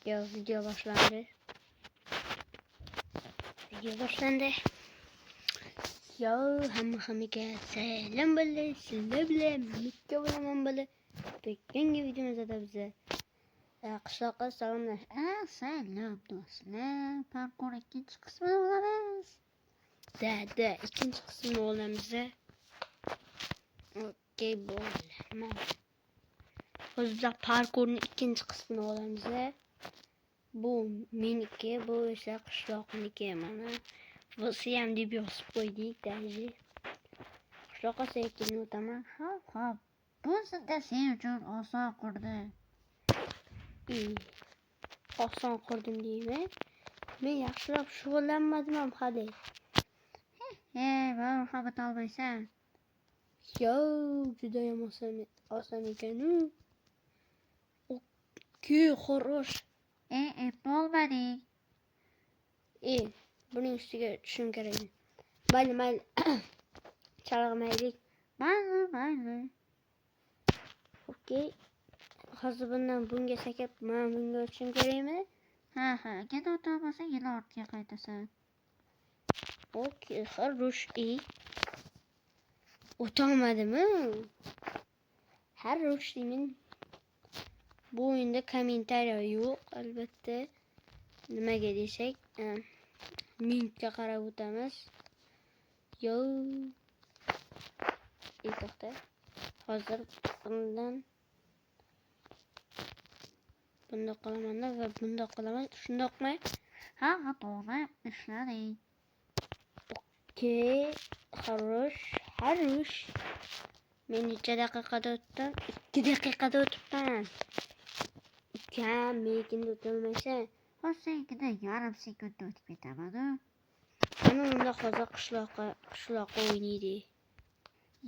Yo, video başlandı. Yo, hammaga selam bo'ldi. Sizlar bilan Mikka bo'laman bo'ldi. Bugungi videomizda biza qishloqqa salomlash. Selam do'stlar. Parkur ikkinchi qismini olamiz. Ikkinchi qismini olamiz. Okey bo'ldi. Hozir parkurning ikkinchi qismini olamiz. Bu meniki, bu esa qishloqniki. Mana Vasi ham deb yozib qo'ydik даже. Qishloqqa sekin o'taman. Xo'p. Bu sizda sen uchun oson qurdi. Oson qurdim deyman. Men yaxshilab shug'ullanmadim ham hali. Buni ham olmaysan. Yo, juda ham oson ekan-ku. Okey, xo'rosh. Bo'lmading. Buning ustiga tushim kerak. Mayli. Chalg'maylik. Mayli. Okey. Hozir bundan bunga sakab, men bunga o'tishim kerakmi? Ha, agar o'tolmasang, yana ortga qaytasan. Okey, xo'rosh. O'tolmadimi? Xo'rosh deyman. Bu o'yinda kommentariya yo'q, albatta. Nimaga desak, minutga qarab o'tamiz. Yo. To'xta. Hozir bundan bundoq qilaman va bundoq qilaman. Shundoqmi? Ha, to'g'ri ishlading. Okey, xo'rosh. Men necha daqiqada o'tdim? 2 daqiqada o'tibman. Ukam, menga o'tolmaysan. Senkida yarim sekundda o'tib ketaman-ku. Mana unda hozir qishloqqa o'ynaydi.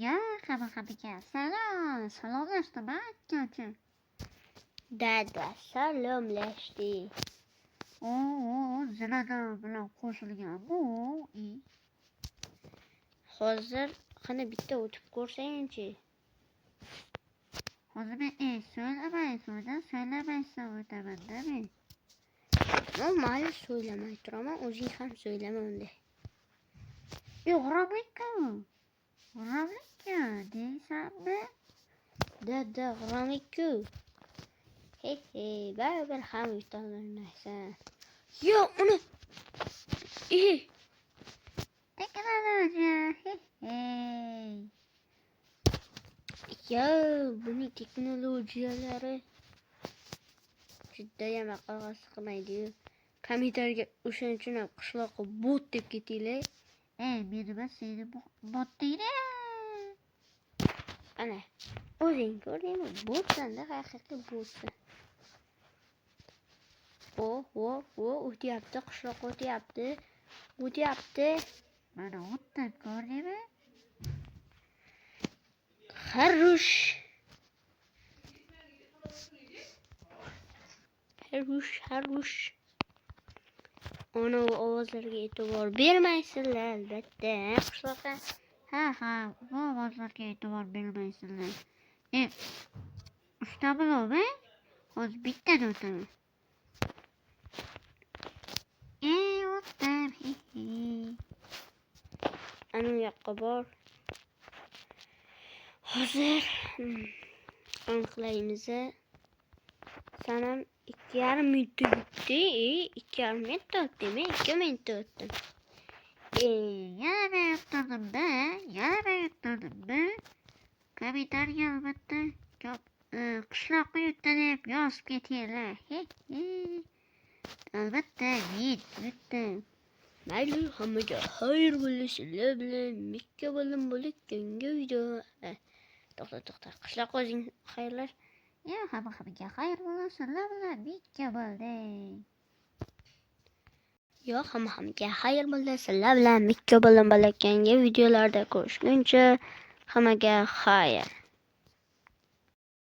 Ya, hammaga salomlashdim akkachi. Salomlashdi. Zilada bilan qo'shilgan bu. Hozir qani bitta o'tib ko'rsang-chi. Hozir men so'ylamaysan o'taman-da men. Mayli so'ylamay turaman, o'zing ham so'ylama unda. G'urablikku deysanmi? G'urablikku. Baribir ham yutolmaysan. Yo, uni. Teknologiya. Yo, buning texnologiyalari judayam aqlga sig'maydi. Kommentariyga o'shaning uchun ham qishloqqa bot deb ketinglar. Meni seni bot deydi. Ana, o'zing ko'rdingmi? Botsan-da, haqiqiy botsan. O'tyapti, qishloqqa o'tyapti. Mana o'tdan ko'rdingmi? Xo'rosh. Ona ovozlarga e'tibor bermaysizlar, albatta. Qishloqqa. Bu ovozlarga e'tibor bermaysizlar. Uchtabilovmi? Hozir bittadan o'taman. O'tdim. Ana u yoqqa bor. Hozir aniqlaymiz. Sanam 2,5 minutda bitdi. 2,5 minutda o'tdim. 2 minutda o'tdim. Yana yuttirdim. Kommentariya albatta qishloqqa yutdi deb yozib ketinglar. Albatta, yutdim. Mayli, hammaga xayr bo'lsin. Sizlar bilan Mikka bo'lim bo'lib keyingi video. To'xta. Qishloqqa o'zing xayrlash. Hammaga xayr bo'lsin. Sizlar bilan Mikka bo'ling. Yo'q, hammaga xayr bo'ldi. Sizlar bilan Mikka bo'lim bo'lib keyingi videolarda ko'rishguncha hammaga xayr.